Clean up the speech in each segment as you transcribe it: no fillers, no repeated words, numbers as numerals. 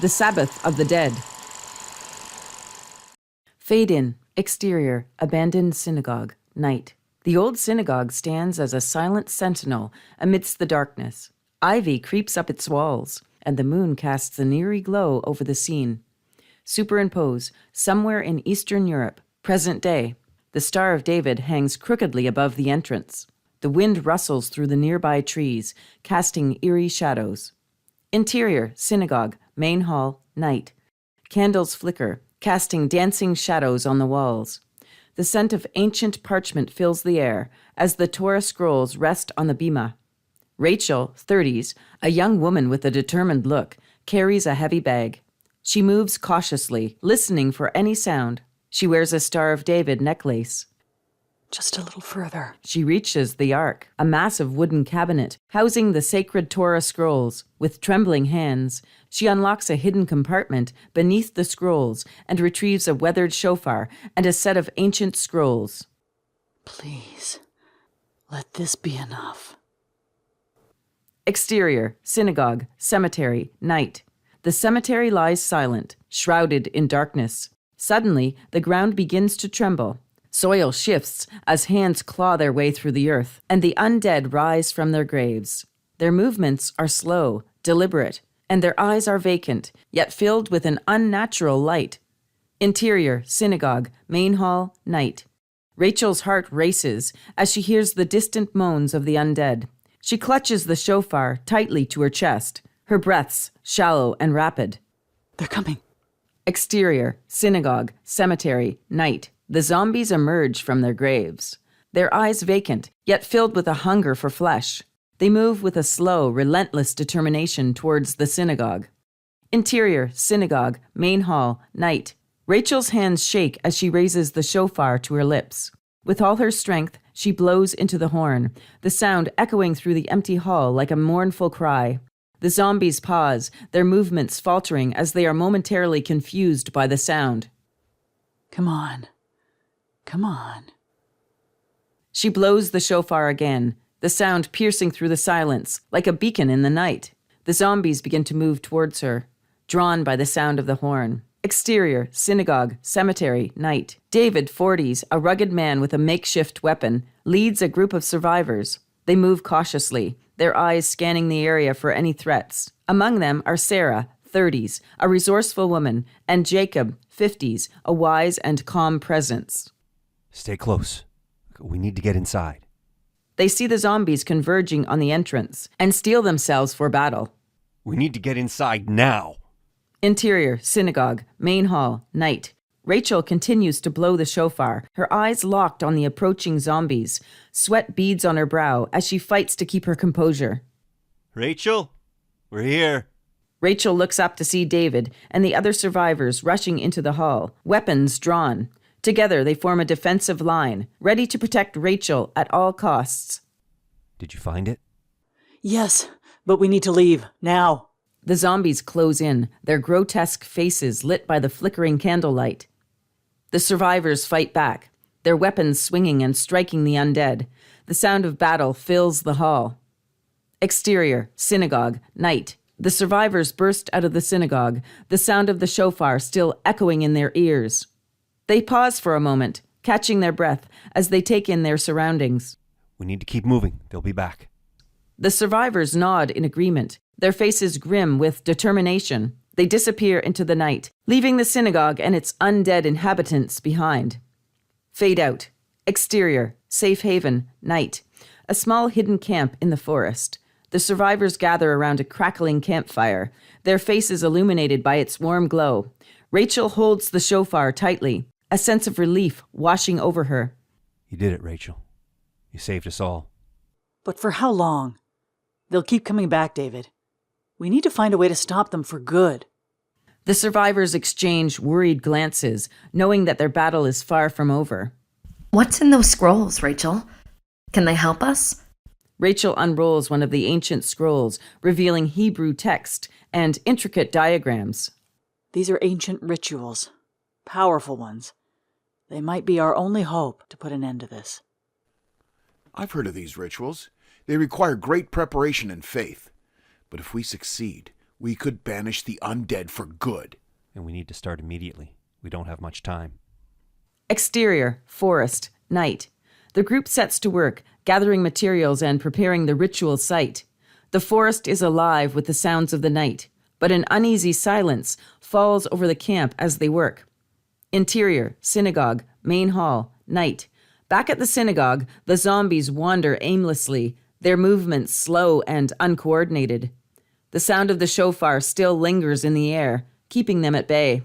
The Sabbath of the Dead. Fade in. Exterior. Abandoned synagogue. Night. The old synagogue stands as a silent sentinel amidst the darkness. Ivy creeps up its walls, and the moon casts an eerie glow over the scene. Superimpose, somewhere in Eastern Europe, present day, the Star of David hangs crookedly above the entrance. The wind rustles through the nearby trees, casting eerie shadows. Interior, synagogue, main hall, night. Candles flicker, casting dancing shadows on the walls. The scent of ancient parchment fills the air as the Torah scrolls rest on the bima. Rachel, 30s, a young woman with a determined look, carries a heavy bag. She moves cautiously, listening for any sound. She wears a Star of David necklace. Just a little further. She reaches the ark, a massive wooden cabinet housing the sacred Torah scrolls. With trembling hands, she unlocks a hidden compartment beneath the scrolls and retrieves a weathered shofar and a set of ancient scrolls. Please, let this be enough. Exterior, synagogue, cemetery, night. The cemetery lies silent, shrouded in darkness. Suddenly, the ground begins to tremble. Soil shifts as hands claw their way through the earth, and the undead rise from their graves. Their movements are slow, deliberate, and their eyes are vacant, yet filled with an unnatural light. Interior, synagogue, main hall, night. Rachel's heart races as she hears the distant moans of the undead. She clutches the shofar tightly to her chest, her breaths shallow and rapid. They're coming. Exterior, synagogue, cemetery, night. The zombies emerge from their graves, their eyes vacant, yet filled with a hunger for flesh. They move with a slow, relentless determination towards the synagogue. Interior, synagogue, main hall, night. Rachel's hands shake as she raises the shofar to her lips. With all her strength, she blows into the horn, the sound echoing through the empty hall like a mournful cry. The zombies pause, their movements faltering as they are momentarily confused by the sound. Come on. Come on. She blows the shofar again, the sound piercing through the silence like a beacon in the night. The zombies begin to move towards her, drawn by the sound of the horn. Exterior, synagogue, cemetery, night. David, 40s, a rugged man with a makeshift weapon, leads a group of survivors. They move cautiously, their eyes scanning the area for any threats. Among them are Sara, 30s, a resourceful woman, and Jacob, 50s, a wise and calm presence. Stay close. We need to get inside. They see the zombies converging on the entrance and steel themselves for battle. We need to get inside now. Interior, synagogue, main hall, night. Rachel continues to blow the shofar, her eyes locked on the approaching zombies. Sweat beads on her brow as she fights to keep her composure. Rachel, we're here. Rachel looks up to see David and the other survivors rushing into the hall, weapons drawn. Together, they form a defensive line, ready to protect Rachel at all costs. Did you find it? Yes, but we need to leave, now. The zombies close in, their grotesque faces lit by the flickering candlelight. The survivors fight back, their weapons swinging and striking the undead. The sound of battle fills the hall. Exterior, synagogue, night. The survivors burst out of the synagogue, the sound of the shofar still echoing in their ears. They pause for a moment, catching their breath as they take in their surroundings. We need to keep moving. They'll be back. The survivors nod in agreement, their faces grim with determination. They disappear into the night, leaving the synagogue and its undead inhabitants behind. Fade out. Exterior, safe haven, night. A small hidden camp in the forest. The survivors gather around a crackling campfire, their faces illuminated by its warm glow. Rachel holds the shofar tightly, a sense of relief washing over her. You did it, Rachel. You saved us all. But for how long? They'll keep coming back, David. We need to find a way to stop them for good. The survivors exchange worried glances, knowing that their battle is far from over. What's in those scrolls, Rachel? Can they help us? Rachel unrolls one of the ancient scrolls, revealing Hebrew text and intricate diagrams. These are ancient rituals. Powerful ones. They might be our only hope to put an end to this. I've heard of these rituals. They require great preparation and faith. But if we succeed, We could banish the undead for good. And we need to start immediately. We don't have much time. Exterior, forest, night. The group sets to work, gathering materials and preparing the ritual site. The forest is alive with the sounds of the night, but an uneasy silence falls over the camp as they work. Interior, synagogue, main hall, night. Back at the synagogue, the zombies wander aimlessly, their movements slow and uncoordinated. The sound of the shofar still lingers in the air, keeping them at bay.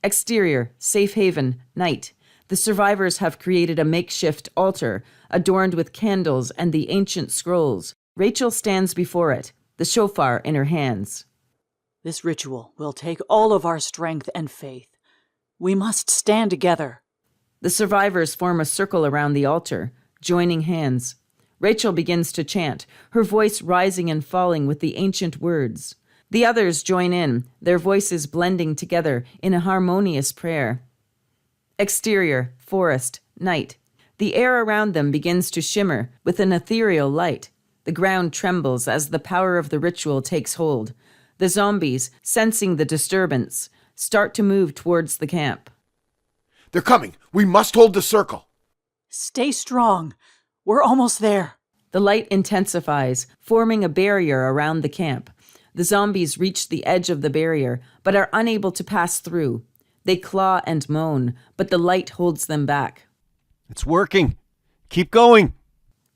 Exterior, safe haven, night. The survivors have created a makeshift altar, adorned with candles and the ancient scrolls. Rachel stands before it, the shofar in her hands. This ritual will take all of our strength and faith. We must stand together. The survivors form a circle around the altar, joining hands. Rachel begins to chant, her voice rising and falling with the ancient words. The others join in, their voices blending together in a harmonious prayer. Exterior, forest, night. The air around them begins to shimmer with an ethereal light. The ground trembles as the power of the ritual takes hold. The zombies, sensing the disturbance, start to move towards the camp. They're coming. We must hold the circle. Stay strong. We're almost there. The light intensifies, forming a barrier around the camp. The zombies reach the edge of the barrier, but are unable to pass through. They claw and moan, but the light holds them back. It's working. Keep going.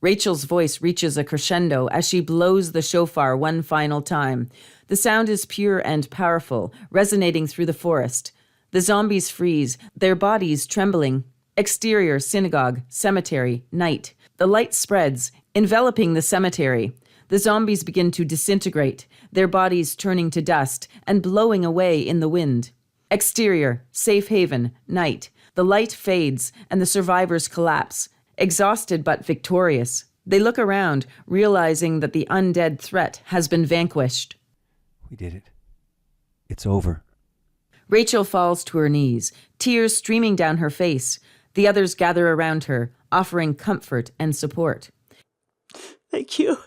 Rachel's voice reaches a crescendo as she blows the shofar one final time. The sound is pure and powerful, resonating through the forest. The zombies freeze, their bodies trembling. Exterior, synagogue, cemetery, night. The light spreads, enveloping the cemetery. The zombies begin to disintegrate, their bodies turning to dust and blowing away in the wind. Exterior, safe haven, night. The light fades and the survivors collapse, exhausted but victorious. They look around, realizing that the undead threat has been vanquished. We did it. It's over. Rachel falls to her knees, tears streaming down her face. The others gather around her, offering comfort and support. Thank you.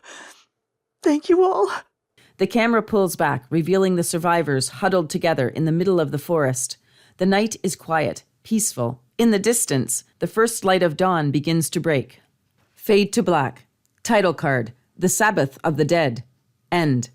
Thank you all. The camera pulls back, revealing the survivors huddled together in the middle of the forest. The night is quiet, peaceful. In the distance, the first light of dawn begins to break. Fade to black. Title card, The Sabbath of the Dead. End.